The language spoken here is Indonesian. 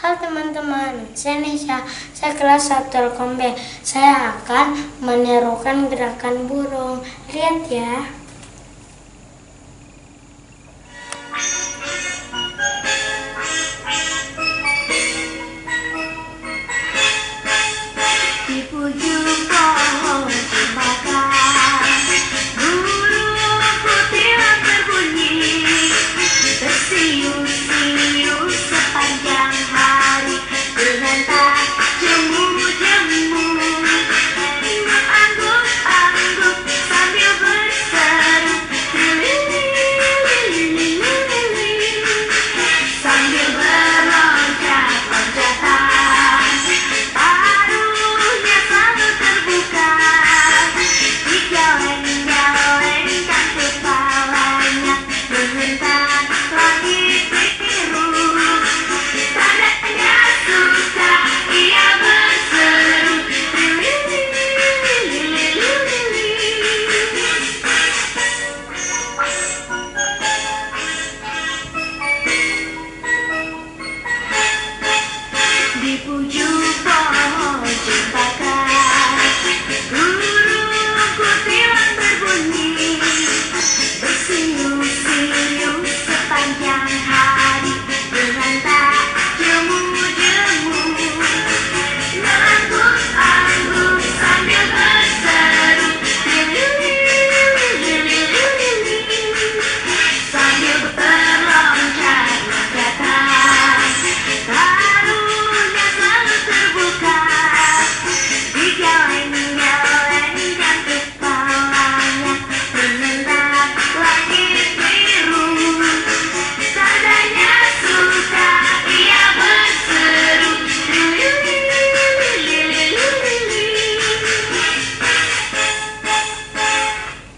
Halo teman-teman, saya Nisha, saya kelas 1 Telkom B. Saya akan menirukan gerakan burung. Lihat ya. Di ujung pohon cempaka, burung kutilang berbunyi, tersiu-siu sepanjang hari dengan tak jemu-jemu, mengangguk-angguk sambil berseru lili-lili-lili, sambil berloncat-loncatan. Paruhnya selalu terbuka, digeleng-gelengkan kepalanya, menghentak langit biru. Tandanya suka ia berseru lili-lili-lili. Di ujung